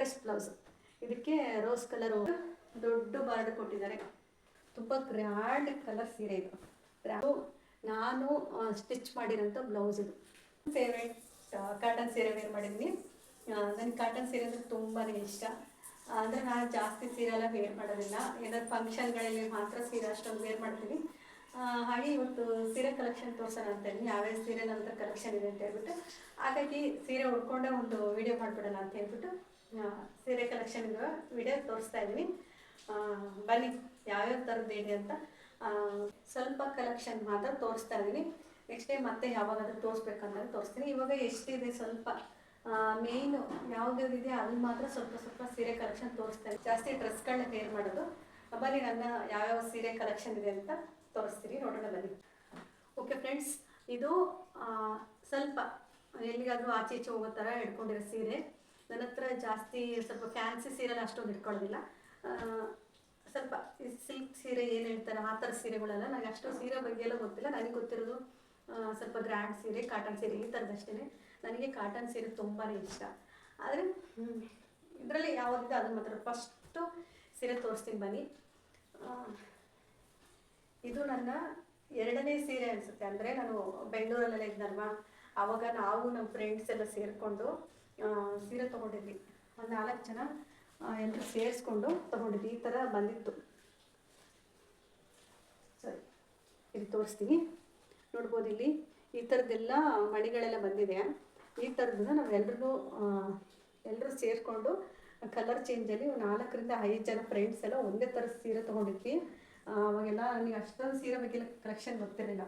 Contrast blouse. ಇದಕ್ಕೆ rose colour ದೊಡ್ಡ border ಕೊಟ್ಟಿದ್ದಾರೆ. ತುಂಬ ಗ್ರ್ಯಾಂಡ್ ಕಲರ್ ಸೀರೆ ಇದು. ನಾನು ಸ್ಟಿಚ್ ಮಾಡಿರೋಂಥ ಬ್ಲೌಸ್ ಇದು. ಫೇವ್ರೇಟ್ ಕಾಟನ್ ಸೀರೆ ವೇರ್ ಮಾಡಿದ್ವಿ. ನನಗೆ ಕಾಟನ್ ಸೀರೆ ಅಂದರೆ ತುಂಬಾ ಇಷ್ಟ. ಅಂದರೆ ನಾನು ಜಾಸ್ತಿ ಸೀರೆ ಎಲ್ಲ ವೇರ್ ಮಾಡೋದಿಲ್ಲ. ಏನಾದ್ರು ಫಂಕ್ಷನ್ಗಳಲ್ಲಿ ಮಾತ್ರ ಸೀರೆ ಅಷ್ಟೊಂದು ವೇರ್ ಮಾಡ್ತೀನಿ. ಹಾಗೆ ಇವತ್ತು ಸೀರೆ ಕಲೆಕ್ಷನ್ ತೋರಿಸೋಣ ಅಂತ ಇದ್ದೀನಿ. ಯಾವ್ಯಾವ ಸೀರೆ ನನ್ನ ಹತ್ರ ಕಲೆಕ್ಷನ್ ಇದೆ ಅಂತ ಹೇಳ್ಬಿಟ್ಟು, ಹಾಗಾಗಿ ಸೀರೆ ಉಟ್ಕೊಂಡೆ ಒಂದು ವಿಡಿಯೋ ಮಾಡಿಬಿಡೋಣ ಅಂತ ಹೇಳ್ಬಿಟ್ಟು ಸೀರೆ ಕಲೆಕ್ಷನ್ ಇರೋ ವಿಡಿಯೋ ತೋರಿಸ್ತಾ ಇದ್ದೀನಿ. ಬನ್ನಿ ಯಾವ್ಯಾವ ಥರದ್ದು ಇದೆ ಅಂತ ಸ್ವಲ್ಪ ಕಲೆಕ್ಷನ್ ಮಾತ್ರ ತೋರಿಸ್ತಾ ಇದ್ದೀನಿ. ನೆಕ್ಸ್ಟ್ ಟೈಮ್ ಮತ್ತೆ ಯಾವಾಗಾದ್ರೂ ತೋರಿಸ್ಬೇಕಂದ್ರೆ ತೋರಿಸ್ತೀನಿ. ಇವಾಗ ಎಷ್ಟಿದೆ ಸ್ವಲ್ಪ ಮೇಯ್ನು ಯಾವುದಿದೆ ಅದನ್ನ ಮಾತ್ರ ಸ್ವಲ್ಪ ಸ್ವಲ್ಪ ಸೀರೆ ಕಲೆಕ್ಷನ್ ತೋರಿಸ್ತಾ ಇದ್ದೀನಿ. ಜಾಸ್ತಿ ಡ್ರೆಸ್ಗಳನ್ನ ವೇರ್ ಮಾಡೋದು. ಬನ್ನಿ ನನ್ನ ಯಾವ್ಯಾವ ಸೀರೆ ಕಲೆಕ್ಷನ್ ಇದೆ ಅಂತ ತೋರಿಸ್ತೀನಿ, ನೋಡೋಣ ಬನ್ನಿ. ಓಕೆ ಫ್ರೆಂಡ್ಸ್, ಇದು ಸ್ವಲ್ಪ ಎಲ್ಲಿಗಾದರೂ ಆಚೆ ಈಚೆ ಹೋಗೋ ಥರ ಹಿಡ್ಕೊಂಡಿರೋ ಸೀರೆ. ನನ್ನ ಹತ್ರ ಜಾಸ್ತಿ ಸ್ವಲ್ಪ ಫ್ಯಾನ್ಸಿ ಸೀರೆಲ್ಲ ಅಷ್ಟೊಂದು ಇಟ್ಕೊಳ್ಳೋದಿಲ್ಲ. ಸ್ವಲ್ಪ ಸಿಲ್ಕ್ ಸೀರೆ ಏನು ಹೇಳ್ತಾರೆ ಆ ಥರ ಸೀರೆಗಳೆಲ್ಲ ನನಗೆ ಅಷ್ಟು ಸೀರೆ ಬಗ್ಗೆ ಎಲ್ಲ ಗೊತ್ತಿಲ್ಲ. ನನಗೆ ಗೊತ್ತಿರೋದು ಸ್ವಲ್ಪ ಗ್ರ್ಯಾಂಡ್ ಸೀರೆ, ಕಾಟನ್ ಸೀರೆ ಈ ಥರದಷ್ಟೇ. ನನಗೆ ಕಾಟನ್ ಸೀರೆ ತುಂಬಾ ಇಷ್ಟ. ಆದರೆ ಇದರಲ್ಲಿ ಯಾವುದಿದೆ ಅದನ್ನು ಮಾತ್ರ ಫಸ್ಟು ಸೀರೆ ತೋರಿಸ್ತೀನಿ ಬನ್ನಿ. ಇದು ನನ್ನ 2ನೇ ಸೀರೆ ಅನಿಸುತ್ತೆ. ಅಂದರೆ ನಾನು ಬೆಂಗಳೂರಲ್ಲೆಲ್ಲ ಇದ್ದಲ್ವಾ, ಆವಾಗ ನಾವು ನಮ್ಮ ಫ್ರೆಂಡ್ಸ್ ಎಲ್ಲ ಸೇರಿಕೊಂಡು ಸೀರೆ ತೊಗೊಂಡಿದ್ವಿ. ಒಂದು 4 ಜನ ಎಲ್ಲರೂ ಸೇರಿಸ್ಕೊಂಡು ತೊಗೊಂಡಿದ್ವಿ. ಈ ಥರ ಬಂದಿತ್ತು. ಸರಿ, ಇಲ್ಲಿ ತೋರಿಸ್ತೀನಿ, ನೋಡ್ಬೋದು. ಇಲ್ಲಿ ಈ ಥರದ್ದೆಲ್ಲ ಮಣಿಗಳೆಲ್ಲ ಬಂದಿದೆ. ಈ ಥರದ್ದನ್ನ ಎಲ್ಲರೂ ಸೇರಿಕೊಂಡು ಕಲರ್ ಚೇಂಜಲ್ಲಿ 4 ರಿಂದ 5 ಜನ ಫ್ರೆಂಡ್ಸ್ ಎಲ್ಲ ಒಂದೇ ಥರ ಸೀರೆ ತೊಗೊಂಡಿದ್ವಿ. ಅವಾಗೆಲ್ಲ ನನಗೆ ಅಷ್ಟೊಂದು ಸೀರೆ ಬಗ್ಗೆ ಕಲೆಕ್ಷನ್ ಗೊತ್ತಿರಲಿಲ್ಲ.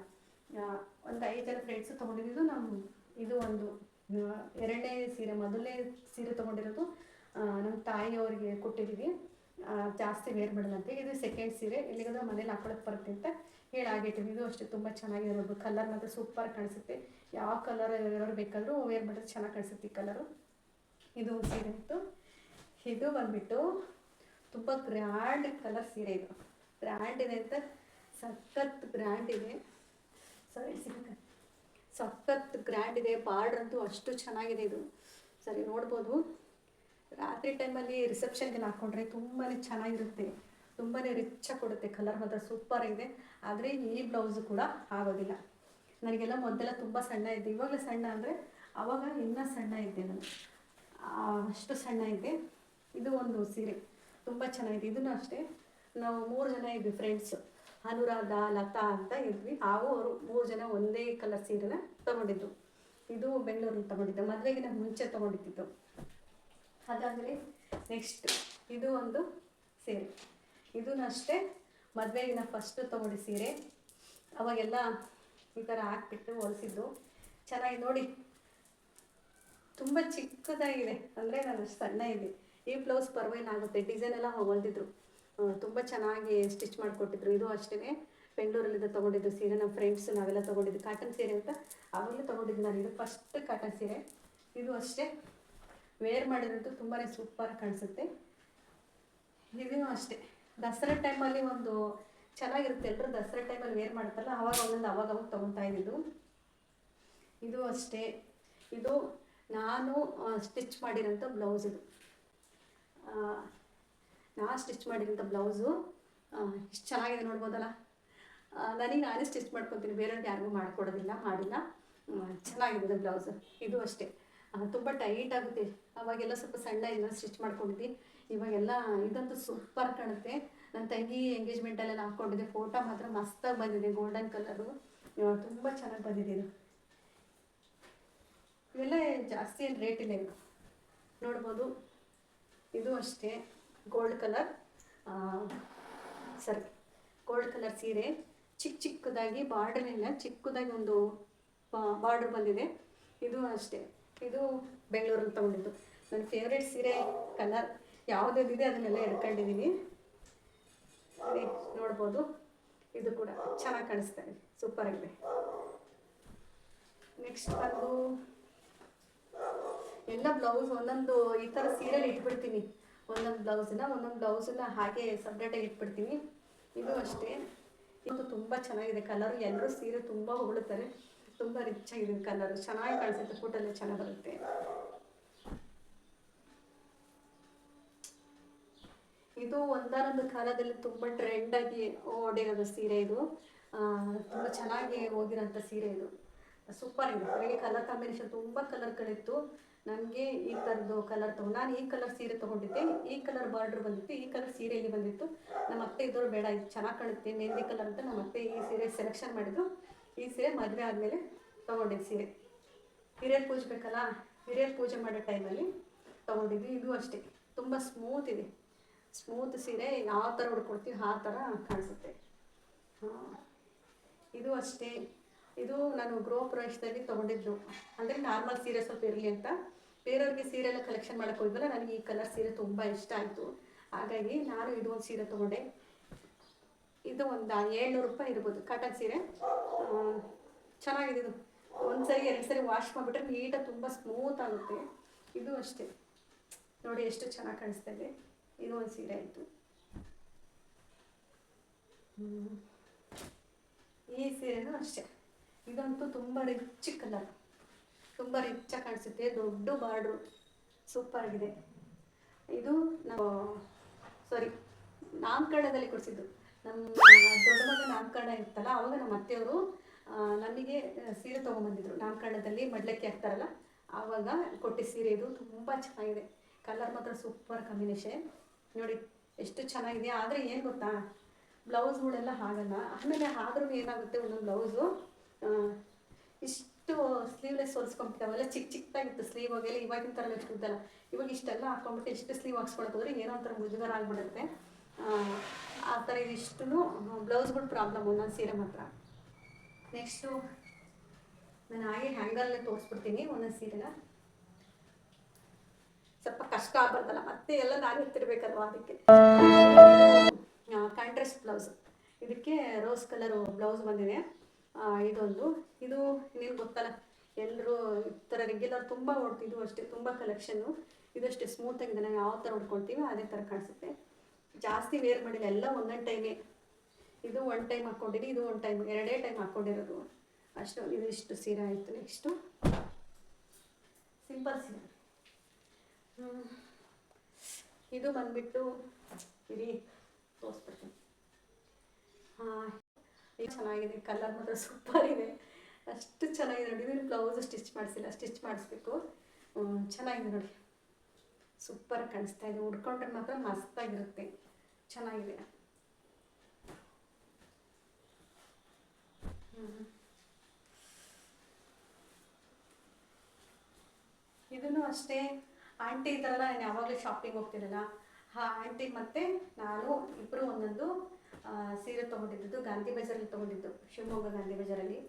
ಒಂದು 5 ಜನ ಫ್ರೆಂಡ್ಸು ತೊಗೊಂಡಿದ್ದು. ಇದು ಒಂದು 2ನೇ ಸೀರೆ. ಮೊದಲನೇ ಸೀರೆ ತೊಗೊಂಡಿರೋದು ನಮ್ಮ ತಾಯಿಯವರಿಗೆ ಕೊಟ್ಟಿದ್ದೀವಿ, ಜಾಸ್ತಿ ವೇರ್ ಮಾಡೋದಂತೆ. ಇದು 2nd ಸೀರೆ. ಎಲ್ಲಿಗಾದ್ರೂ ಮನೇಲಿ ಹಾಕೊಳ್ಳೋಕೆ ಬರುತ್ತೆ ಅಂತ ಹೇಳಾಗಿಟ್ಟಿವಿ. ಇದು ಅಷ್ಟೇ ತುಂಬ ಚೆನ್ನಾಗಿದೆ. ನೋಡ್ಬೋದು, ಕಲರ್ ಮಾತ್ರ ಸೂಪರ್ ಕಾಣಿಸುತ್ತೆ. ಯಾವ ಕಲರ್ ಯಾರು ಬೇಕಾದರೂ ವೇರ್ ಮಾಡಿದ್ರೆ ಚೆನ್ನಾಗಿ ಕಾಣಿಸುತ್ತೆ ಈ ಕಲರು. ಇದು ಸೀರೆ ಇತ್ತು. ಇದು ಬಂದುಬಿಟ್ಟು ತುಂಬ ಗ್ರ್ಯಾಂಡ್ ಕಲರ್ ಸೀರೆ. ಇದು ಗ್ರ್ಯಾಂಡ್ ಇದೆ ಅಂತ, ಸಖತ್ ಗ್ರ್ಯಾಂಡ್ ಇದೆ. ಸಖತ್ ಗ್ರ್ಯಾಂಡ್ ಇದೆ. ಬಾರ್ಡ್ರ್ ಅಂತೂ ಅಷ್ಟು ಚೆನ್ನಾಗಿದೆ ಇದು. ಸರಿ, ನೋಡ್ಬೋದು. ರಾತ್ರಿ ಟೈಮಲ್ಲಿ ರಿಸೆಪ್ಷನ್ಗೆ ಹಾಕ್ಕೊಂಡ್ರೆ ತುಂಬಾ ಚೆನ್ನಾಗಿರುತ್ತೆ, ತುಂಬಾ ರಿಚ್ಚಾಗಿ ಕೊಡುತ್ತೆ. ಕಲರ್ ಮಾತ್ರ ಸೂಪರ್ ಇದೆ. ಆದರೆ ಈ ಬ್ಲೌಸು ಕೂಡ ಆಗೋದಿಲ್ಲ. ನನಗೆಲ್ಲ ಮೊದಲೆಲ್ಲ ತುಂಬ ಸಣ್ಣ ಇದ್ದೆ. ಇವಾಗಲೇ ಸಣ್ಣ ಅಂದರೆ ಆವಾಗ ಇನ್ನೂ ಸಣ್ಣ ಇದ್ದೆ ನಾನು, ಅಷ್ಟು ಸಣ್ಣ ಇದ್ದೆ. ಇದು ಒಂದು ಸೀರೆ ತುಂಬ ಚೆನ್ನಾಗಿದೆ. ಇದನ್ನು ಅಷ್ಟೇ ನಾವು 3 ಜನ ಇದ್ವಿ ಫ್ರೆಂಡ್ಸು. ಅನುರಾಧ, ಲತಾ ಅಂತ ಇದ್ವಿ. ಅವರು 3 ಜನ ಒಂದೇ ಕಲರ್ ಸೀರೆನ ತೊಗೊಂಡಿದ್ದು. ಇದು ಬೆಂಗಳೂರಲ್ಲಿ ತೊಗೊಂಡಿದ್ದೆ, ಮದುವೆಗಿನ ಮುಂಚೆ ತೊಗೊಂಡಿದ್ದು. ಅದಾದಮೇಲೆ ನೆಕ್ಸ್ಟ್ ಇದು ಒಂದು ಸೀರೆ. ಇದೂ ಅಷ್ಟೇ ಮದುವೆಗಿನ ಫಸ್ಟು ತೊಗೊಂಡು ಸೀರೆ. ಅವಾಗೆಲ್ಲ ಈ ಥರ ಹಾಕ್ಬಿಟ್ಟು ಹೊಲಿಸಿದ್ದು. ಚೆನ್ನಾಗಿ ನೋಡಿ, ತುಂಬ ಚಿಕ್ಕದಾಗಿದೆ. ಅಂದರೆ ನಾನು ಸಣ್ಣ ಇದೆ. ಈ ಬ್ಲೌಸ್ ಪರವಾಗಿಲ್ಲ ಆಗುತ್ತೆ. ಡಿಸೈನ್ ಎಲ್ಲ ಹೊಲಿದಿದ್ರು, ತುಂಬ ಚೆನ್ನಾಗಿ ಸ್ಟಿಚ್ ಮಾಡಿಕೊಟ್ಟಿದ್ರು. ಇದು ಅಷ್ಟೇ ಬೆಂಗಳೂರಲ್ಲಿಂದ ತೊಗೊಂಡಿದ್ದು ಸೀರೆ. ನಮ್ಮ ಫ್ರೆಂಡ್ಸ್ ನಾವೆಲ್ಲ ತೊಗೊಂಡಿದ್ದು ಕಾಟನ್ ಸೀರೆ ಅಂತ ಆವಾಗಲೇ ತೊಗೊಂಡಿದ್ದು ನಾನು. ಇದು ಫಸ್ಟ್ ಕಾಟನ್ ಸೀರೆ. ಇದು ಅಷ್ಟೇ ವೇರ್ ಮಾಡಿರೋದು ತುಂಬಾ ಸೂಪರ್ ಕಾಣಿಸುತ್ತೆ. ಇದೂ ಅಷ್ಟೇ ದಸರಾ ಟೈಮಲ್ಲಿ ಒಂದು ಚೆನ್ನಾಗಿರುತ್ತೆ. ಎಲ್ಲರೂ ದಸರಾ ಟೈಮಲ್ಲಿ ವೇರ್ ಮಾಡ್ತಾರಲ್ಲ, ಅವಾಗ ತೊಗೊತಾ ಇದ್ದಿದ್ದು. ಇದು ಅಷ್ಟೇ. ಇದು ನಾನು ಸ್ಟಿಚ್ ಮಾಡಿರೋಂಥ ಬ್ಲೌಸ್. ಇದು ನಾನು ಸ್ಟಿಚ್ ಮಾಡಿರೋಂಥ ಬ್ಲೌಸು ಇಷ್ಟು ಚೆನ್ನಾಗಿದೆ, ನೋಡ್ಬೋದಲ್ಲ. ನಾನೇ ಸ್ಟಿಚ್ ಮಾಡ್ಕೊತೀನಿ, ಬೇರೆಯವ್ರಿಗೆ ಯಾರಿಗೂ ಮಾಡಿಲ್ಲ. ಚೆನ್ನಾಗಿದೆ ಬ್ಲೌಸು. ಇದು ಅಷ್ಟೇ ತುಂಬ ಟೈಟ್ ಆಗುತ್ತೆ. ಅವಾಗೆಲ್ಲ ಸ್ವಲ್ಪ ಸಣ್ಣ ಇಲ್ಲ ಸ್ಟಿಚ್ ಮಾಡ್ಕೊಂಡಿದ್ದೆ. ಇವಾಗೆಲ್ಲ ಇದಂತೂ ಸೂಪರ್ ಕಾಣುತ್ತೆ. ನನ್ನ ತಂಗಿ ಎಂಗೇಜ್ಮೆಂಟಲ್ಲೆಲ್ಲ ಹಾಕ್ಕೊಂಡಿದ್ದೆ. ಫೋಟೋ ಮಾತ್ರ ಮಸ್ತಾಗಿ ಬಂದಿದೆ, ಗೋಲ್ಡನ್ ಕಲರು. ತುಂಬ ಚೆನ್ನಾಗಿ ಬಂದಿದೆ ಇದು. ಇವೆಲ್ಲ ಜಾಸ್ತಿ ಏನು ರೇಟ್ ಇಲ್ಲ. ಇದು ನೋಡ್ಬೋದು. ಇದು ಅಷ್ಟೇ ಗೋಲ್ಡ್ ಕಲರ್ ಸೀರೆ. ಚಿಕ್ಕದಾಗಿ ಬಾರ್ಡರ್ನಿಂದ ಚಿಕ್ಕದಾಗಿ ಒಂದು ಬಾರ್ಡರ್ ಬಂದಿದೆ. ಇದು ಅಷ್ಟೇ. ಇದು ಬೆಂಗಳೂರಲ್ಲಿ ತೊಗೊಂಡಿದ್ದು. ನನ್ನ ಫೇವ್ರೇಟ್ ಸೀರೆ ಕಲರ್ ಯಾವುದಿದೆ ಅದನ್ನೆಲ್ಲ ಹಿಡ್ಕೊಂಡಿದ್ದೀನಿ. ನೋಡ್ಬೋದು. ಇದು ಕೂಡ ಚೆನ್ನಾಗಿ ಕಾಣಿಸ್ತಾ ಇದೆ, ಸೂಪರಾಗಿದೆ. ನೆಕ್ಸ್ಟ್ ಬಂದು ಎಲ್ಲ ಬ್ಲೌಸ್ ಒಂದೊಂದು ಈ ಥರ ಸೀರೆಯಲ್ಲಿ ಇಟ್ಬಿಡ್ತೀನಿ. ಒಂದೊಂದು ಬ್ಲೌಸನ್ನ ಹಾಗೆ ಸಪ್ರೇಟಾಗಿ ಇಟ್ಬಿಡ್ತೀನಿ. ಇದು ಅಷ್ಟೇ. ಇದು ತುಂಬ ಚೆನ್ನಾಗಿದೆ ಕಲರು. ಎಲ್ಲರೂ ಸೀರೆ ತುಂಬ ಹೊಗಳುತ್ತಾರೆ. ತುಂಬ ರಿಚ್ ಆಗಿದೆ ಕಲರು, ಚೆನ್ನಾಗಿ ಕಾಣಿಸುತ್ತೆ. ಫೋಟೋಲ್ಲಿ ಚೆನ್ನಾಗಿ ಬರುತ್ತೆ. ಇದು ಒಂದಾನೊಂದು ಕಾಲದಲ್ಲಿ ತುಂಬ ಟ್ರೆಂಡಾಗಿ ಓಡಿರೋದು ಸೀರೆ ಇದು. ತುಂಬ ಚೆನ್ನಾಗಿ ಹೋಗಿರೋಂಥ ಸೀರೆ ಇದು. ಸೂಪರ್ ಇದೆ. ಅದರಲ್ಲಿ ಕಲರ್ ಕಾಂಬಿನೇಷನ್ ತುಂಬ ಕಲರ್ಗಳಿತ್ತು. ನನಗೆ ಈ ಥರದ್ದು ಕಲರ್ ನಾನು ಈ ಕಲರ್ ಸೀರೆ ತೊಗೊಂಡಿದ್ದೆ. ಈ ಕಲರ್ ಬಾರ್ಡ್ರ್ ಬಂದಿತ್ತು, ಈ ಕಲರ್ ಸೀರೆಯಲ್ಲಿ ಬಂದಿತ್ತು. ನಮ್ಮ ಅತ್ತೆ ಇದ್ದವರು ಬೇಡ ಇದು ಚೆನ್ನಾಗಿ ಕಾಣುತ್ತೆ ಮೆಹಂದಿ ಕಲರ್ ಅಂತ ನಮ್ಮ ಅತ್ತೆ ಈ ಸೀರೆ ಸೆಲೆಕ್ಷನ್ ಮಾಡಿದ್ರು. ಈ ಸೀರೆ ಮದುವೆ ಆದಮೇಲೆ ತೊಗೊಂಡಿದ್ದು ಸೀರೆ. ಹಿರಿಯರು ಪೂಜೆ ಬೇಕಲ್ಲ, ಹಿರಿಯರು ಪೂಜೆ ಮಾಡೋ ಟೈಮಲ್ಲಿ ತೊಗೊಂಡಿದ್ವಿ. ಇದು ಅಷ್ಟೇ ತುಂಬ ಸ್ಮೂತ್ ಇದೆ. ಸ್ಮೂತ್ ಸೀರೆ ಯಾವ ಥರ ಉಡ್ಕೊಡ್ತೀವಿ ಆ ಥರ ಕಾಣಿಸುತ್ತೆ. ಇದು ಅಷ್ಟೇ. ಇದು ನಾನು ಗೃಹ ಪ್ರವೇಶದಲ್ಲಿ ತೊಗೊಂಡಿದ್ದು. ಅಂದರೆ ನಾರ್ಮಲ್ ಸೀರೆ ಸ್ವಲ್ಪ ಇರಲಿ ಅಂತ. ಬೇರೆಯವ್ರಿಗೆ ಸೀರೆ ಎಲ್ಲ ಕಲೆಕ್ಷನ್ ಮಾಡೋಕ್ಕೆ ಹೋಗಿದ್ವಲ್ಲ, ನನಗೆ ಈ ಕಲರ್ ಸೀರೆ ತುಂಬ ಇಷ್ಟ ಆಯಿತು. ಹಾಗಾಗಿ ನಾನು ಇದು ಒಂದು ಸೀರೆ ತೊಗೊಂಡೆ. ಇದು ಒಂದು 700 ರೂಪಾಯಿ ಇರ್ಬೋದು. ಕಾಟನ್ ಸೀರೆ ಚೆನ್ನಾಗಿದೆ. ಇದು ಒಂದು ಸರಿ 2 ಸರಿ ವಾಶ್ ಮಾಡಿಬಿಟ್ರೆ ನೀಟಾಗಿ ತುಂಬ ಸ್ಮೂತ್ ಆಗುತ್ತೆ. ಇದು ಅಷ್ಟೇ ನೋಡಿ ಎಷ್ಟು ಚೆನ್ನಾಗಿ ಕಾಣಿಸ್ತಾ ಇದೆ. ಇದು ಒಂದು ಸೀರೆ ಆಯಿತು. ಈ ಸೀರೆನೂ ಅಷ್ಟೇ. ಇದಂತೂ ತುಂಬ ರಿಚ್ ಕಲರ್, ತುಂಬ ರಿಚ್ಚಾಗಿ ಕಾಣಿಸುತ್ತೆ. ದೊಡ್ಡ ಬಾರ್ಡ್ರು ಸೂಪರ್ ಆಗಿದೆ. ಇದು ನಾವು ನಾಮಕರಣದಲ್ಲಿ ಕೊಡಿಸಿದ್ದು. ನಮ್ಮ ದೊಡ್ಡ ಮಗ ನಾಮಕರಣ ಇರ್ತಲ್ಲ, ಆವಾಗ ನಮ್ಮ ಅತ್ತೆಯವರು ನಮಗೆ ಸೀರೆ ತೊಗೊಂಬಂದಿದ್ರು. ನಾಮಕರಣದಲ್ಲಿ ಮಡ್ಲಕ್ಕಿ ಹಾಕ್ತಾರಲ್ಲ, ಆವಾಗ ಕೊಟ್ಟಿದ್ದ ಸೀರೆ ಇದು. ತುಂಬ ಚೆನ್ನಾಗಿದೆ. ಕಲರ್ ಮಾತ್ರ ಸೂಪರ್ ಕಾಂಬಿನೇಷನ್. ನೋಡಿ ಎಷ್ಟು ಚೆನ್ನಾಗಿದೆ. ಆದರೆ ಏನು ಗೊತ್ತಾ, ಬ್ಲೌಸ್ಗಳೆಲ್ಲ ಆಗಲ್ಲ. ಆಮೇಲೆ ಆದ್ರೂ ಏನಾಗುತ್ತೆ, ಒಂದೊಂದು ಬ್ಲೌಸು ಇಷ್ಟು ಸ್ಲೀವ್ಲೆಸ್ ಹೊಲ್ಸ್ಕೊಂಬಿಡ್ತಾವಲ್ಲ. ಚಿಕ್ಕದಾಗಿತ್ತು ಸ್ಲೀವ್ ಹೋಗೆಲ್ಲ. ಇವಾಗಿನ ಥರ ಎಷ್ಟು ಉದ್ದಲ್ಲ. ಇವಾಗ ಇಷ್ಟೆಲ್ಲ ಹಾಕ್ಕೊಂಬಿಟ್ಟು ಇಷ್ಟು ಸ್ಲೀವ್ ಹಾಕ್ಸ್ಕೊಳಕ್ಕೆ ಹೋದರೆ ಏನೋ ಒಂಥರ ಮುಜುಗರ ಆಗಿಬಿಡುತ್ತೆ. ಆ ಥರ ಇದಿಷ್ಟು ಬ್ಲೌಸ್ಗಳು ಪ್ರಾಬ್ಲಮ್ ಒಂದೊಂದು ಸೀರೆ ಮಾತ್ರ. ನೆಕ್ಸ್ಟು ನಾನು ಹಾಗೆ ಹ್ಯಾಂಗರಲ್ಲೇ ತೋರಿಸ್ಬಿಡ್ತೀನಿ ಒಂದೊಂದು ಸೀರೆನ. ಸ್ವಲ್ಪ ಕಷ್ಟ ಆಗ್ಬಾರ್ದಲ್ಲ, ಮತ್ತೆ ಎಲ್ಲ ನಾನು ಎತ್ತಿರ್ಬೇಕಲ್ವ, ಅದಕ್ಕೆ. Contrast blouse. ಇದಕ್ಕೆ ರೋಸ್ ಕಲರು ಬ್ಲೌಸ್ ಬಂದಿದೆ. ಇದೊಂದು. ಇದು ನೀನು ಗೊತ್ತಲ್ಲ, ಎಲ್ಲರೂ ಈ ಥರ ರೆಗ್ಯುಲರ್ ತುಂಬ ಓಡ್ತಿದ್ವು ಅಷ್ಟೇ. ತುಂಬ ಕಲೆಕ್ಷನ್ನು. ಇದಷ್ಟೇ ಸ್ಮೂತಾಗಿದೆ. ನಾವು ಯಾವ ಥರ ಉಡ್ಕೊಳ್ತೀವಿ ಅದೇ ಥರ ಕಾಣಿಸುತ್ತೆ. ಜಾಸ್ತಿ ವೇರ್ ಮಾಡಿಲ್ಲ, ಎಲ್ಲ ಒಂದೊಂದು ಟೈಮೇ. ಇದು 1 ಟೈಮ್ ಹಾಕ್ಕೊಂಡಿದ್ದೀನಿ, ಇದು 1 ಟೈಮ್, 2 ಟೈಮ್ ಹಾಕ್ಕೊಂಡಿರೋದು ಅಷ್ಟು. ಇದು ಇಷ್ಟು ಸೀರೆ ಆಯಿತು. ನೆಕ್ಸ್ಟು ಸಿಂಪಲ್ ಸೀರೆ. ಇದು ಬಂದುಬಿಟ್ಟು ಇರಿ ತೋರಿಸ್ಬಿಡ್ತೀನಿ. ಇದು ಚೆನ್ನಾಗಿದೆ. ಕಲರ್ ಮಾತ್ರ ಸೂಪರ್ ಇದೆ. ಅಷ್ಟು ಚೆನ್ನಾಗಿದೆ ನೋಡಿ. ಇದು ಬ್ಲೌಸ್ ಸ್ಟಿಚ್ ಮಾಡಿಸಿಲ್ಲ, ಸ್ಟಿಚ್ ಮಾಡಿಸ್ಬೇಕು. ಚೆನ್ನಾಗಿದೆ ನೋಡಿ, ಸೂಪರ್ ಕಾಣಿಸ್ತಾ ಇದೆ. ಉಡ್ಕೊಂಡ್ರೆ ಮಾತ್ರ ಮಸ್ತಾಗಿರುತ್ತೆ. ಚೆನ್ನಾಗಿದೆ. ಇದನ್ನು ಅಷ್ಟೇ. ಆಂಟಿ ಇದ್ದಾರಲ್ಲ, ನಾನು ಯಾವಾಗಲೂ ಶಾಪಿಂಗ್ ಹೋಗ್ತಿರಲ್ಲ, ಆಂಟಿ ಮತ್ತು ನಾನು ಇಬ್ಬರು ಒಂದೊಂದು ಸೀರೆ ತೊಗೊಂಡಿದ್ದು. ಗಾಂಧಿ ಬಜಾರಲ್ಲಿ ತೊಗೊಂಡಿದ್ದು, ಶಿವಮೊಗ್ಗ ಗಾಂಧಿ ಬಜಾರಲ್ಲಿ.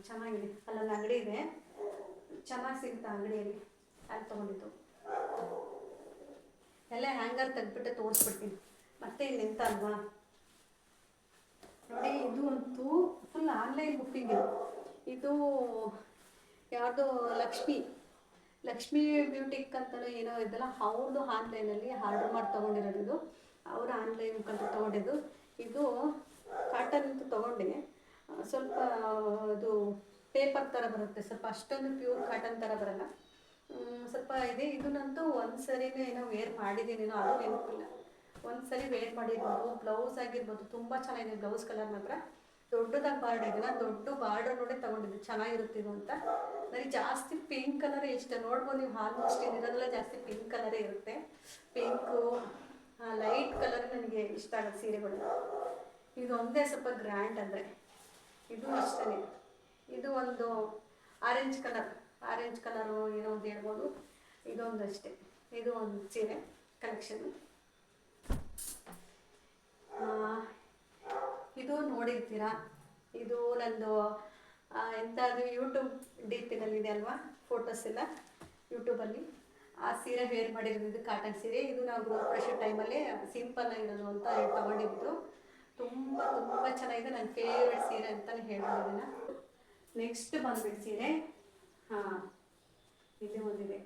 ಚೆನ್ನಾಗಿದೆ. ಅಲ್ಲೊಂದು ಅಂಗಡಿ ಇದೆ, ಚೆನ್ನಾಗಿ ಸಿಗುತ್ತೆ ಅಂಗಡಿಯಲ್ಲಿ, ಅಲ್ಲಿ ತೊಗೊಂಡಿದ್ದು. ಎಲ್ಲ ಹ್ಯಾಂಗರ್ ತೆಗೆದ್ಬಿಟ್ಟೆ ತೋರಿಸ್ಬಿಡ್ತೀನಿ. ಮತ್ತೆ ಇಲ್ಲಿ ಎಂತ ಅಲ್ವಾ ನೋಡಿ. ಇದು ಅಂತೂ ಫುಲ್ ಆನ್ಲೈನ್ ಬುಕ್ಕಿಂಗ್. ಇದು ಯಾವುದು ಲಕ್ಷ್ಮಿ ಬ್ಯೂಟಿಕ್ ಅಂತಲೂ ಏನೋ ಇದ್ದಲ್ಲ, ಅವ್ರದ್ದು ಆನ್ಲೈನಲ್ಲಿ ಆರ್ಡ್ರ್ ಮಾಡಿ ತೊಗೊಂಡಿರೋದು. ಇದು ಅವರು ಆನ್ಲೈನ್ ಮುಖಾಂತರ ತೊಗೊಂಡಿದ್ದು. ಇದು ಕಾಟನ್ ಅಂತ ತೊಗೊಂಡೆ. ಸ್ವಲ್ಪ ಅದು ಪೇಪರ್ ಥರ ಬರುತ್ತೆ, ಸ್ವಲ್ಪ ಅಷ್ಟೊಂದು ಪ್ಯೂರ್ ಕಾಟನ್ ಥರ ಬರಲ್ಲ. ಸ್ವಲ್ಪ ಇದೆ. ಇದನ್ನಂತೂ ಒಂದು ಸರಿನೇ ಏನೋ ವೇರ್ ಮಾಡಿದ್ದೀನೇನೋ, ಅದು ನೆನಪಿಲ್ಲ. ಒಂದು ಸರಿ ವೇರ್ ಮಾಡಿರ್ಬೋದು. ಬ್ಲೌಸ್ ಆಗಿರ್ಬೋದು, ತುಂಬ ಚೆನ್ನಾಗಿದೆ. ಬ್ಲೌಸ್ ಕಲರ್ ಮಾತ್ರ ದೊಡ್ಡದಾಗಿ ಬಾರ್ಡರ್ ಇದೆ. ನಾನು ದೊಡ್ಡ ಬಾರ್ಡರ್ ನೋಡಿ ತೊಗೊಂಡಿದ್ದು, ಚೆನ್ನಾಗಿರುತ್ತೆ ಇದು ಅಂತ. ನನಗೆ ಜಾಸ್ತಿ ಪಿಂಕ್ ಕಲರೇ ಇಷ್ಟ. ನೋಡ್ಬೋದು ನೀವು, ಆಲ್ಮೋಸ್ಟ್ ಇರೋದೆಲ್ಲ ಜಾಸ್ತಿ ಪಿಂಕ್ ಕಲರೇ ಇರುತ್ತೆ. ಪಿಂಕು, ಲೈಟ್ ಕಲರ್ ನನಗೆ ಇಷ್ಟ ಆಗುತ್ತೆ ಸೀರೆಗಳು. ಇದು ಒಂದೇ ಸ್ವಲ್ಪ ಗ್ರ್ಯಾಂಡ್ ಅಂದರೆ. ಇದು ಅಷ್ಟೇ. ಇದು ಒಂದು ಆರೆಂಜ್ ಕಲರು ಏನೋ ಒಂದು ಹೇಳ್ಬೋದು. ಇದೊಂದು ಅಷ್ಟೇ. ಇದು ಒಂದು ಸೀರೆ ಕಲೆಕ್ಷನ್ನು. ಇದು ನೋಡಿರ್ತೀರಾ. ಇದು ನಂದು ಎಂಥದ್ದು ಯೂಟ್ಯೂಬ್ DP-ನಲ್ಲಿದೆ ಅಲ್ವಾ, ಫೋಟೋಸ್ ಎಲ್ಲ ಯೂಟ್ಯೂಬಲ್ಲಿ. ಆ ಸೀರೆ ವೇರ್ ಮಾಡಿರೋದು. ಇದು ಕಾಟನ್ ಸೀರೆ. ಇದು ನಾವು ಗೃಹ ಪ್ರವೇಶ ಟೈಮಲ್ಲಿ ಸಿಂಪಲ್ ಆಗಿರೋದು ಅಂತ ತೊಗೊಂಡಿದ್ದು. ತುಂಬ ತುಂಬ ಚೆನ್ನಾಗಿದೆ. ನನ್ನ ಫೇವ್ರೆಟ್ ಸೀರೆ ಅಂತಲೇ ಹೇಳ್ಬೋದು ಇದನ್ನು. ನೆಕ್ಸ್ಟ್ ಬಂದ್ಬಿಟ್ಟು ಸೀರೆ. ಇದು ಒಂದಿದೆ.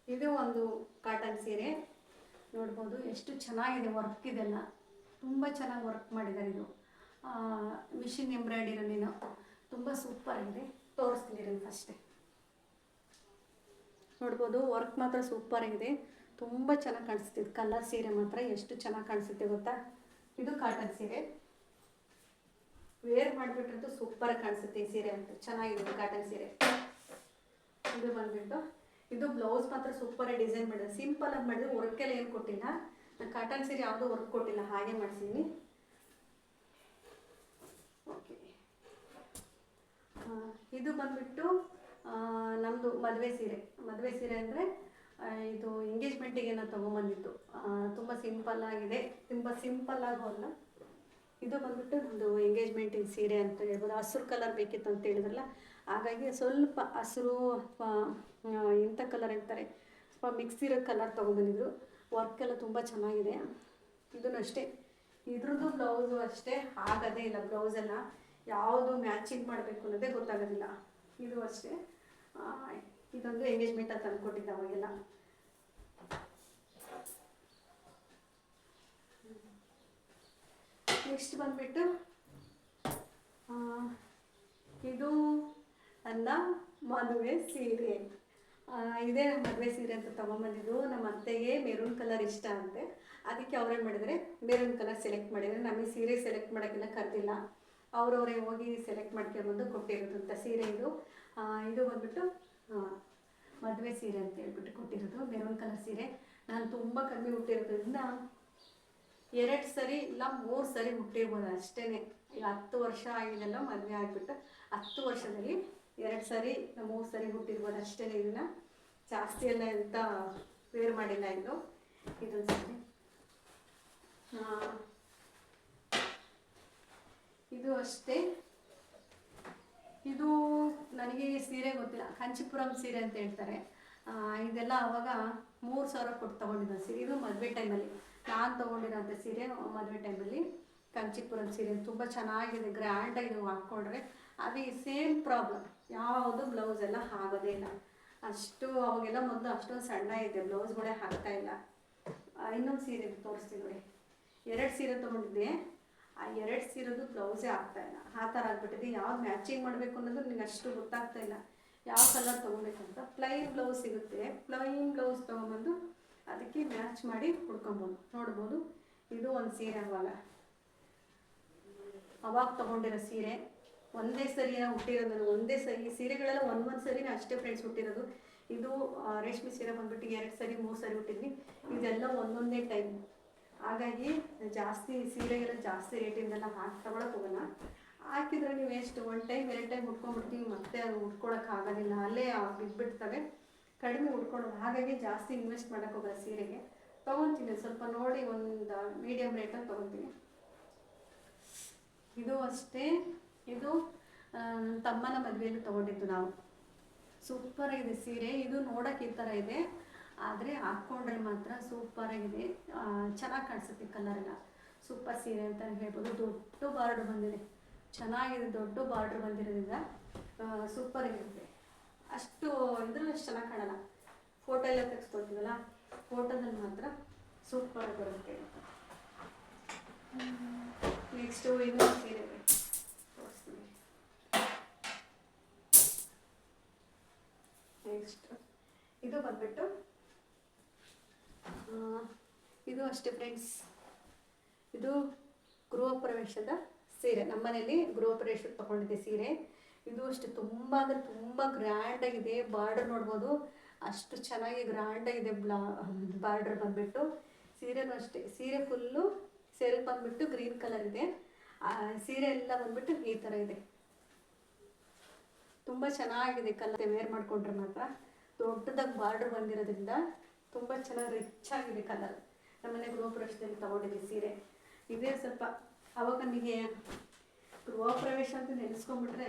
ಇದು ಒಂದು ಕಾಟನ್ ಸೀರೆ. ನೋಡ್ಬೋದು ಎಷ್ಟು ಚೆನ್ನಾಗಿದೆ. ವರ್ಕ್ ಇದೆಲ್ಲ ತುಂಬ ಚೆನ್ನಾಗಿ ವರ್ಕ್ ಮಾಡಿದ್ದಾರೆ. ಇದು ಮಿಷಿನ್ ಎಂಬ್ರಾಯ್ಡಿರಲ್ಲಿನೋ ತುಂಬ ಸೂಪರ್ ಆಗಿದೆ. ತೋರಿಸ್ತೀನಿ ಫಸ್ಟೇ. ನೋಡ್ಬೋದು ವರ್ಕ್ ಮಾತ್ರ ಸೂಪರ್ ಆಗಿದೆ. ತುಂಬ ಚೆನ್ನಾಗಿ ಕಾಣಿಸುತ್ತೆ. ಇದು ಕಲರ್ ಸೀರೆ ಮಾತ್ರ ಎಷ್ಟು ಚೆನ್ನಾಗಿ ಕಾಣಿಸುತ್ತೆ ಗೊತ್ತಾ. ಇದು ಕಾಟನ್ ಸೀರೆ, ವೇರ್ ಮಾಡಿಬಿಟ್ರಂತೂ ಸೂಪರಾಗಿ ಕಾಣಿಸುತ್ತೆ ಈ ಸೀರೆ ಅಂತ. ಚೆನ್ನಾಗಿದೆ ಕಾಟನ್ ಸೀರೆ. ಇದು ಬಂದ್ಬಿಟ್ಟು ಇದು ಬ್ಲೌಸ್ ಮಾತ್ರ ಸೂಪರಾಗಿ ಡಿಸೈನ್ ಮಾಡಿದೆ. ಸಿಂಪಲಾಗಿ ಮಾಡಿದ್ರೆ, ವರ್ಕೆಲ್ಲ ಏನು ಕೊಟ್ಟಿಲ್ಲ. ನಾನು ಕಾಟನ್ ಸೀರೆ ಯಾವುದೂ ವರ್ಕ್ ಕೊಟ್ಟಿಲ್ಲ, ಹಾಗೆ ಮಾಡಿಸಿದ್ದೀನಿ. ಓಕೆ, ಇದು ಬಂದ್ಬಿಟ್ಟು ನಮ್ಮದು ಮದುವೆ ಸೀರೆ ಅಂದರೆ ಇದು ಎಂಗೇಜ್ಮೆಂಟಿಗೆ ನಾನು ತೊಗೊಂಬಂದಿತ್ತು. ತುಂಬ ಸಿಂಪಲ್ಲಾಗಿದೆ, ತುಂಬ ಸಿಂಪಲ್ಲಾಗಿ ಹೊಲ್ಲ. ಇದು ಬಂದ್ಬಿಟ್ಟು ನಮ್ಮದು ಎಂಗೇಜ್ಮೆಂಟಿನ ಸೀರೆ ಅಂತ ಹೇಳ್ಬೋದು. ಹಸಿರು ಕಲರ್ ಬೇಕಿತ್ತು ಅಂತ ಹೇಳಿದ್ರಲ್ಲ, ಹಾಗಾಗಿ ಸ್ವಲ್ಪ ಹಸಿರು ಅಥವಾ ಇಂಥ ಕಲರ್ ಅಂತಾರೆ, ಸ್ವಲ್ಪ ಮಿಕ್ಸ್ ಇರೋ ಕಲರ್ ತೊಗೊಂಬಂದಿದ್ರು. ವರ್ಕೆಲ್ಲ ತುಂಬ ಚೆನ್ನಾಗಿದೆ. ಇದೂ ಅಷ್ಟೇ, ಇದ್ರದ್ದು ಬ್ಲೌಸು ಅಷ್ಟೇ ಆಗೋದೇ ಇಲ್ಲ. ಬ್ಲೌಸೆಲ್ಲ ಯಾವುದು ಮ್ಯಾಚಿಂಗ್ ಮಾಡಬೇಕು ಅನ್ನೋದೇ ಗೊತ್ತಾಗೋದಿಲ್ಲ. ಇದು ಅಷ್ಟೇ, ಇದೊಂದು ಎಂಗೇಜ್ಮೆಂಟ್ ಅಂತ ಅಂದ್ಕೊಟ್ಟಿದ್ದೆ ಅವಾಗೆಲ್ಲ. ನೆಕ್ಸ್ಟ್ ಬಂದ್ಬಿಟ್ಟು ಇದು ನನ್ನ ಮದುವೆ ಸೀರೆ. ಇದೇ ಮದುವೆ ಸೀರೆ ಅಂತ ತೊಗೊಂಬಂದಿದ್ದು. ನಮ್ಮ ಅತ್ತೆಗೆ ಮೆರೂನ್ ಕಲರ್ ಇಷ್ಟ ಅಂತೆ, ಅದಕ್ಕೆ ಅವ್ರೇನು ಮಾಡಿದರೆ ಮೆರೂನ್ ಕಲರ್ ಸೆಲೆಕ್ಟ್ ಮಾಡಿದರೆ. ನಮಗೆ ಸೀರೆ ಸೆಲೆಕ್ಟ್ ಮಾಡೋಕ್ಕೆಲ್ಲ ಕರೆದಿಲ್ಲ, ಅವರವರೇ ಹೋಗಿ ಸೆಲೆಕ್ಟ್ ಮಾಡ್ಕೊಂಡ್ಬಂದು ಕೊಟ್ಟಿರೋದಂಥ ಸೀರೆ ಇದು. ಇದು ಬಂದ್ಬಿಟ್ಟು ಮದುವೆ ಸೀರೆ ಅಂತ ಹೇಳ್ಬಿಟ್ಟು ಕೊಟ್ಟಿರೋದು, ಮೆರೂನ್ ಕಲರ್ ಸೀರೆ. ನಾನು ತುಂಬ ಕಮ್ಮಿ ಹುಟ್ಟಿರೋದ್ರಿಂದ 2 ಸರಿ ಇಲ್ಲ 3 ಸರಿ ಹುಟ್ಟಿರ್ಬೋದು ಅಷ್ಟೇ. ಈಗ 10 ವರ್ಷ ಆಗಿದೆಲ್ಲ ಮದುವೆ ಆಗಿಬಿಟ್ಟು 10 ವರ್ಷದಲ್ಲಿ 2 ಸರಿ 3 ಸರಿ ಹುಟ್ಟಿರ್ಬೋದು ಅಷ್ಟೇ. ಇದನ್ನು ಜಾಸ್ತಿ ಎಲ್ಲ ಎಂತ ವೇರ್ ಮಾಡಿಲ್ಲ. ಇದೊಂದು ಸರಿ. ಇದು ಅಷ್ಟೇ. ಇದು ನನಗೆ ಸೀರೆ ಗೊತ್ತಿಲ್ಲ, ಕಂಚಿಪುರಂ ಸೀರೆ ಅಂತ ಹೇಳ್ತಾರೆ. ಇದೆಲ್ಲ ಆವಾಗ 3,000 ಕೊಟ್ಟು ತೊಗೊಂಡಿದ್ದ ಸೀರೆ. ಇದು ಮದುವೆ ಟೈಮಲ್ಲಿ ನಾನು ತೊಗೊಂಡಿರೋಂಥ ಸೀರೆ. ಮದುವೆ ಟೈಮಲ್ಲಿ ಕಂಚಿಪುರಂ ಸೀರೆ ತುಂಬ ಚೆನ್ನಾಗಿದೆ, ಗ್ರ್ಯಾಂಡಾಗಿ ಹಾಕ್ಕೊಂಡ್ರೆ. ಅದು ಸೇಮ್ ಪ್ರಾಬ್ಲಮ್, ಯಾವುದು ಬ್ಲೌಸ್ ಎಲ್ಲ ಆಗೋದೇ ಇಲ್ಲ. ಅಷ್ಟು ಅವಾಗೆಲ್ಲ ಮೊದಲು ಅಷ್ಟೊಂದು ಸಣ್ಣ ಇದೆ, ಬ್ಲೌಸ್ಗಳೇ ಆಗ್ತಾಯಿಲ್ಲ. ಇನ್ನೊಂದು ಸೀರೆ ತೋರಿಸ್ತೀನಿ ನೋಡಿ. 2 ಸೀರೆ ತೊಗೊಂಡಿದ್ದೆ, ಆ 2 ಸೀರೆದು ಬ್ಲೌಸೇ ಆಗ್ತಾಯಿಲ್ಲ. ಆ ಥರ ಆಗ್ಬಿಟ್ಟಿದೆ. ಯಾವ್ದು ಮ್ಯಾಚಿಂಗ್ ಮಾಡಬೇಕು ಅನ್ನೋದು ನನಗೆ ಅಷ್ಟು ಗೊತ್ತಾಗ್ತಾಯಿಲ್ಲ, ಯಾವ ಕಲರ್ ತೊಗೊಬೇಕಂತ. ಪ್ಲೈನ್ ಬ್ಲೌಸ್ ಸಿಗುತ್ತೆ, ಪ್ಲೈನ್ ಬ್ಲೌಸ್ ತೊಗೊಂಬಂದು ಅದಕ್ಕೆ ಮ್ಯಾಚ್ ಮಾಡಿ ಹುಡ್ಕೊಬೋದು. ನೋಡ್ಬೋದು, ಇದು ಒಂದು ಸೀರೆ ಅವಾಗ ತೊಗೊಂಡಿರೋ ಸೀರೆ. ಒಂದೇ ಸರಿನ ಹುಟ್ಟಿರೋದು ನಾನು, ಒಂದೇ ಸರಿ. ಈ ಸೀರೆಗಳೆಲ್ಲ ಒಂದೊಂದು ಸರಿನೇ ಅಷ್ಟೇ ಫ್ರೆಂಡ್ಸ್ ಹುಟ್ಟಿರೋದು. ಇದು ರೇಷ್ಮೆ ಸೀರೆ ಬಂದ್ಬಿಟ್ಟು 2 ಸರಿ 3 ಸರಿ ಹುಟ್ಟಿದ್ವಿ. ಇದೆಲ್ಲ ಒಂದೊಂದೇ ಟೈಮ್. ಹಾಗಾಗಿ ಜಾಸ್ತಿ ಸೀರೆಗೆಲ್ಲ ಜಾಸ್ತಿ ರೇಟಿಂದೆಲ್ಲ ತೊಗೊಳಕ್ಕೆ ಹೋಗೋಣ. ಹಾಕಿದ್ರೆ ನೀವು ಎಷ್ಟು 1 ಟೈಮ್ 2 ಟೈಮ್ ಉಟ್ಕೊಂಡ್ಬಿಡ್ತೀವಿ, ಮತ್ತೆ ಅದು ಉಟ್ಕೊಳಕ್ಕೆ ಆಗೋದಿಲ್ಲ, ಅಲ್ಲೇ ಬಿದ್ದುಬಿಡ್ತವೆ, ಕಡಿಮೆ ಉಟ್ಕೊಳ್ಳೋದು. ಹಾಗಾಗಿ ಜಾಸ್ತಿ ಇನ್ವೆಸ್ಟ್ ಮಾಡೋಕ್ಕೆ ಹೋಗೋಲ್ಲ ಸೀರೆಗೆ. ತೊಗೊತೀನಿ ಸ್ವಲ್ಪ ನೋಡಿ, ಒಂದು ಮೀಡಿಯಮ್ ರೇಟಲ್ಲಿ ತೊಗೊತೀನಿ. ಇದು ಅಷ್ಟೇ. ಇದು ತಮ್ಮನ ಮದುವೆಯಲ್ಲಿ ತೊಗೊಂಡಿದ್ದು ನಾವು. ಸೂಪರಾಗಿದೆ ಸೀರೆ. ಇದು ನೋಡೋಕೆ ಈ ಥರ ಇದೆ, ಆದರೆ ಹಾಕ್ಕೊಂಡ್ರೆ ಮಾತ್ರ ಸೂಪರಾಗಿದೆ, ಚೆನ್ನಾಗಿ ಕಾಣಿಸುತ್ತೆ. ಕಲರೆಲ್ಲ ಸೂಪರ್ ಸೀರೆ ಅಂತ ಹೇಳ್ಬೋದು. ದೊಡ್ಡ ಬಾರ್ಡ್ರ್ ಬಂದಿದೆ, ಚೆನ್ನಾಗಿದೆ. ದೊಡ್ಡ ಬಾರ್ಡ್ರ್ ಬಂದಿರೋದ್ರಿಂದ ಸೂಪರಾಗಿರುತ್ತೆ. ಅಷ್ಟು ಇದ್ರಲ್ಲಿ ಅಷ್ಟು ಚೆನ್ನಾಗಿ ಕಾಣಲ್ಲ. ಫೋಟೋ ಎಲ್ಲ ತೆಗೆಸ್ಕೊಳ್ತೀವಲ್ಲ, ಫೋಟೋದಲ್ಲಿ ಮಾತ್ರ ಸೂಪರಾಗಿ ಬರುತ್ತೆ. ನೆಕ್ಸ್ಟು ಇನ್ನೊಂದು ಸೀರೆ ತೋರಿಸ್ತೀನಿ. ನೆಕ್ಸ್ಟ್ ಇದು ಬಂದ್ಬಿಟ್ಟು ಇದು ಅಷ್ಟೇ ಫ್ರೆಂಡ್ಸ್. ಇದು ಗೃಹ ಪ್ರವೇಶದ ಸೀರೆ. ನಮ್ಮ ಮನೇಲಿ ಗೃಹ ಪ್ರವೇಶಕ್ಕೆ ತೊಗೊಂಡಿದ್ದೆ ಸೀರೆ. ಇದು ಅಷ್ಟೇ, ತುಂಬ ಅಂದರೆ ತುಂಬ ಗ್ರ್ಯಾಂಡಾಗಿದೆ. ಬಾರ್ಡರ್ ನೋಡ್ಬೋದು, ಅಷ್ಟು ಚೆನ್ನಾಗಿ ಗ್ರ್ಯಾಂಡಾಗಿದೆ. ಬಾರ್ಡರ್ ಬಂದುಬಿಟ್ಟು ಸೀರೆನೂ ಅಷ್ಟೇ. ಸೀರೆ ಫುಲ್ಲು ಸೆಲ್ಫ್ ಬಂದುಬಿಟ್ಟು ಗ್ರೀನ್ ಕಲರ್ ಇದೆ. ಸೀರೆ ಎಲ್ಲ ಬಂದುಬಿಟ್ಟು ಈ ಥರ ಇದೆ. ತುಂಬ ಚೆನ್ನಾಗಿದೆ ಕಲರ್. ವೇರ್ ಮಾಡಿಕೊಂಡ್ರೆ ಮಾತ್ರ. ದೊಡ್ಡದಾಗಿ ಬಾರ್ಡರ್ ಬಂದಿರೋದ್ರಿಂದ ತುಂಬ ಚೆನ್ನಾಗಿ ರಿಚ್ ಆಗಿದೆ ಕಲರ್. ನಮ್ಮನೆ ಗೃಹ ಪ್ರವೇಶದಲ್ಲಿ ತೊಗೊಂಡಿದ್ದೆ ಸೀರೆ. ಇದೇ ಸ್ವಲ್ಪ ಅವಾಗ ನನಗೆ ಗೃಹ ಪ್ರವೇಶ ಅಂತ ನೆನೆಸ್ಕೊಂಡ್ಬಿಟ್ರೆ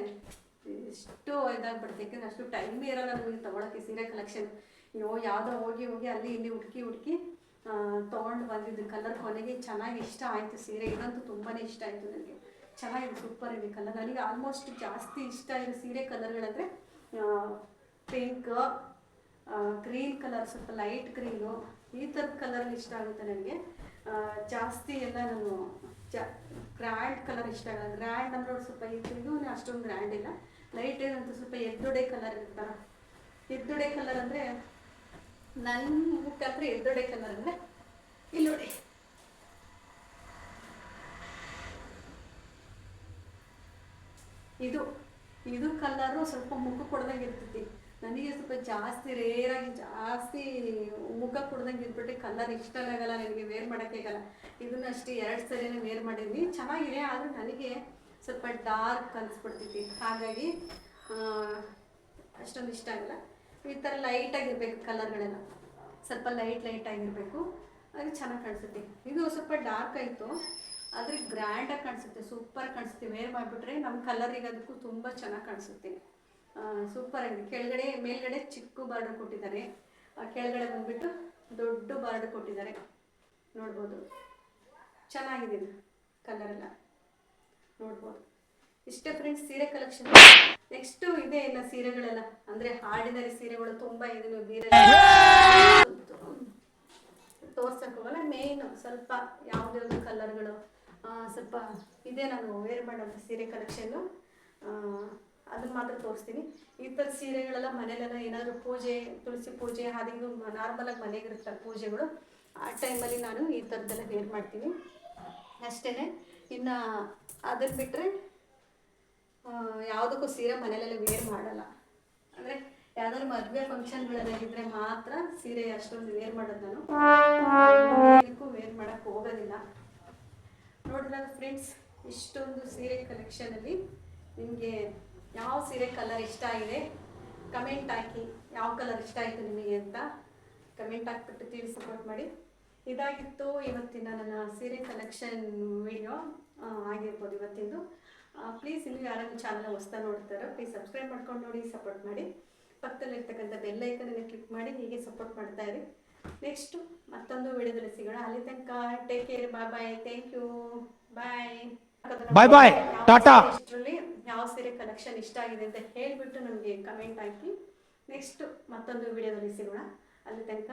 ಎಷ್ಟು ಇದಾಗ್ಬಿಡುತ್ತೆ. ಯಾಕೆಂದರೆ ಅಷ್ಟು ಟೈಮೇ ಇರೋಲ್ಲ ನಮಗೆ ತೊಗೊಳಕ್ಕೆ ಸೀರೆ ಕಲೆಕ್ಷನ್. ಯಾವುದೋ ಹೋಗಿ ಅಲ್ಲಿ ಇಲ್ಲಿ ಹುಡುಕಿ ತೊಗೊಂಡು ಬಂದಿದ್ದು ಕಲರ್. ಕೊನೆಗೆ ಚೆನ್ನಾಗಿ ಇಷ್ಟ ಆಯಿತು ಸೀರೆ. ಇದಂತೂ ತುಂಬಾ ಇಷ್ಟ ಆಯಿತು ನನಗೆ. ಚೆನ್ನಾಗಿದೆ, ಸೂಪರ್ ಇದೆ ಕಲರ್. ನನಗೆ ಆಲ್ಮೋಸ್ಟ್ ಜಾಸ್ತಿ ಇಷ್ಟ ಇರೋ ಸೀರೆ ಕಲರ್ಗಳಂದರೆ ಪಿಂಕ್, ಗ್ರೀನ್ ಕಲರ್, ಸ್ವಲ್ಪ ಲೈಟ್ ಗ್ರೀನು, ಈ ಥರದ ಕಲರಲ್ಲಿ ಇಷ್ಟ ಆಗುತ್ತೆ ನನಗೆ ಜಾಸ್ತಿ. ಎಲ್ಲ ನಾನು ಗ್ರ್ಯಾಂಡ್ ಕಲರ್ ಇಷ್ಟ ಆಗಲ್ಲ. ಗ್ರ್ಯಾಂಡ್ ಅಂದರೆ ಸ್ವಲ್ಪ ಇದು ಅಷ್ಟೊಂದು ಗ್ರ್ಯಾಂಡ್ ಇಲ್ಲ, ಲೈಟ್ ಏನಂತ ಸ್ವಲ್ಪ ಎದ್ದುಡೆ ಕಲರ್ ಇರ್ತಾರ. ಎದ್ದುಡೆ ಕಲರ್ ಅಂದರೆ ನನ್ನ ಮುಖಾಂತರ ಎದ್ದೊಡೆ ಕಲರ್ ಅಂದರೆ ಇಲ್ಲಿ ನೋಡಿ, ಇದು ಇದು ಕಲರು ಸ್ವಲ್ಪ ಮುಖ ಕೊಡ್ದಂಗೆ ಇರ್ತೈತಿ. ನನಗೆ ಸ್ವಲ್ಪ ಜಾಸ್ತಿ ರೇರಾಗಿ ಜಾಸ್ತಿ ಮುಖ ಕೊಡ್ದಂಗೆ ಇದ್ಬಿಟ್ಟು ಕಲರ್ ಇಷ್ಟ ಆಗಲ್ಲ, ನನಗೆ ವೇರ್ ಮಾಡೋಕ್ಕೆ ಆಗಲ್ಲ. ಇದನ್ನ ಅಷ್ಟೇ 2 ಸರಿನೇ ವೇರ್ ಮಾಡಿದ್ವಿ, ಚೆನ್ನಾಗಿದೆ. ಆದರೆ ನನಗೆ ಸ್ವಲ್ಪ ಡಾರ್ಕ್ ಅನಿಸ್ಬಿಡ್ತೈತಿ, ಹಾಗಾಗಿ ಅಷ್ಟೊಂದು ಇಷ್ಟ ಆಗಲ್ಲ. ಈ ಥರ ಲೈಟಾಗಿರ್ಬೇಕು ಕಲರ್ಗಳೆಲ್ಲ, ಸ್ವಲ್ಪ ಲೈಟಾಗಿರಬೇಕು, ಅದು ಚೆನ್ನಾಗಿ ಕಾಣಿಸುತ್ತೆ. ಇದು ಸ್ವಲ್ಪ ಡಾರ್ಕ್ ಆಯಿತು, ಆದರೆ ಗ್ರ್ಯಾಂಡಾಗಿ ಕಾಣಿಸುತ್ತೆ, ಸೂಪರ್ ಕಾಣಿಸುತ್ತೆ. ವೇರ್ ಮಾಡಿಬಿಟ್ರೆ ನಮ್ಮ ಕಲರಿಗೆ ಅದಕ್ಕೂ ತುಂಬ ಚೆನ್ನಾಗಿ ಕಾಣಿಸುತ್ತೆ. ಸೂಪರ್ ಆಗಿದೆ. ಕೆಳಗಡೆ ಮೇಲ್ಗಡೆ ಚಿಕ್ಕ ಬಾರ್ಡರ್ ಕೊಟ್ಟಿದ್ದಾರೆ, ಕೆಳಗಡೆ ಬಂದುಬಿಟ್ಟು ದೊಡ್ಡ ಬಾರ್ಡರ್ ಕೊಟ್ಟಿದ್ದಾರೆ, ನೋಡ್ಬೋದು. ಚೆನ್ನಾಗಿದೆ ಇದು ಕಲರೆಲ್ಲ, ನೋಡ್ಬೋದು. ಇಷ್ಟೇ ಫ್ರೆಂಡ್ಸ್ ಸೀರೆ ಕಲೆಕ್ಷನ್. ನೆಕ್ಸ್ಟು ಇದೆ ಇಲ್ಲ ಸೀರೆಗಳೆಲ್ಲ, ಅಂದರೆ ಆರ್ಡಿನರಿ ಸೀರೆಗಳು ತುಂಬ ಇದನ್ನು ಬೀರೆ ತೋರ್ಸಕ್ಕೆ ಹೋಗಲ್ಲ. ಮೇಯ್ನು ಸ್ವಲ್ಪ ಯಾವುದ್ಯಾವುದು ಕಲರ್ಗಳು ಸ್ವಲ್ಪ ಇದೆ, ನಾನು ವೇರ್ ಮಾಡೋಂಥ ಸೀರೆ ಕಲೆಕ್ಷನ್ನು ಅದನ್ನು ಮಾತ್ರ ತೋರಿಸ್ತೀನಿ. ಈ ಥರ ಸೀರೆಗಳೆಲ್ಲ ಮನೇಲೆಲ್ಲ ಏನಾದರೂ ಪೂಜೆ, ತುಳಸಿ ಪೂಜೆ, ಅದು ಇದು ನಾರ್ಮಲಾಗಿ ಮನೆಗಿರುತ್ತೆ ಪೂಜೆಗಳು, ಆ ಟೈಮಲ್ಲಿ ನಾನು ಈ ಥರದ್ದೆಲ್ಲ ವೇರ್ ಮಾಡ್ತೀನಿ ಅಷ್ಟೇ. ಇನ್ನು ಅದನ್ನು ಬಿಟ್ಟರೆ ಯಾವುದಕ್ಕೂ ಸೀರೆ ಮನೇಲೆಲ್ಲ ವೇರ್ ಮಾಡಲ್ಲ. ಅಂದರೆ ಯಾವ್ದಾದ್ರು ಮದುವೆ ಫಂಕ್ಷನ್ಗಳಲ್ಲಾಗಿದ್ದರೆ ಮಾತ್ರ ಸೀರೆ ಅಷ್ಟೊಂದು ವೇರ್ ಮಾಡೋದು, ನಾನು ಏನಕ್ಕೂ ವೇರ್ ಮಾಡೋಕ್ಕೆ ಹೋಗೋದಿಲ್ಲ. ನೋಡಿದ್ರಲ್ಲ ಫ್ರೆಂಡ್ಸ್, ಇಷ್ಟೊಂದು ಸೀರೆ ಕಲೆಕ್ಷನಲ್ಲಿ ನಿಮಗೆ ಯಾವ ಸೀರೆ ಕಲರ್ ಇಷ್ಟ ಆಗಿದೆ ಕಮೆಂಟ್ ಹಾಕಿ, ಯಾವ ಕಲರ್ ಇಷ್ಟ ಆಯಿತು ನಿಮಗೆ ಅಂತ ಕಮೆಂಟ್ ಹಾಕ್ಬಿಟ್ಟು ತಿಳಿಸಿ ಸಪೋರ್ಟ್ ಮಾಡಿ. ಇದಾಗಿತ್ತು ಇವತ್ತಿನ ನನ್ನ ಸೀರೆ ಕಲೆಕ್ಷನ್ ವಿಡಿಯೋ ಆಗಿರ್ಬೋದು ಇವತ್ತಿಂದು. ಪ್ಲೀಸ್ ಇನ್ನೂ ಯಾರಾದ್ರೂ ಚಾನಲ್ ಹೊಸ್ತಾ ನೋಡ್ತಾರೋ ಪ್ಲೀಸ್ ಸಬ್ಸ್ಕ್ರೈಬ್ ಮಾಡ್ಕೊಂಡು ನೋಡಿ, ಸಪೋರ್ಟ್ ಮಾಡಿ. ಪಕ್ಕದಲ್ಲಿರ್ತಕ್ಕಂಥ ಬೆಲ್ ಐಕನನ್ನು ಕ್ಲಿಕ್ ಮಾಡಿ ಹೀಗೆ ಸಪೋರ್ಟ್ ಮಾಡ್ತಾ ಇರಿ. ನೆಕ್ಸ್ಟು ಮತ್ತೊಂದು ವಿಡಿಯೋದಲ್ಲಿ ಸಿಗೋಣ. ಅಲ್ಲಿ ತನಕ take care, bye bye, thank you, bye bye bye, tata. ಇಷ್ಟರಲ್ಲಿ ಯಾವ ಸೀರೆ ಕಲೆಕ್ಷನ್ ಇಷ್ಟ ಆಗಿದೆ ಅಂತ ಹೇಳಿಬಿಟ್ಟು ನಮಗೆ ಕಮೆಂಟ್ ಹಾಕಿ. ನೆಕ್ಸ್ಟ್ ಮತ್ತೊಂದು ವಿಡಿಯೋದಲ್ಲಿ ಸಿಗೋಣ. ಅಲ್ಲಿ ತನಕ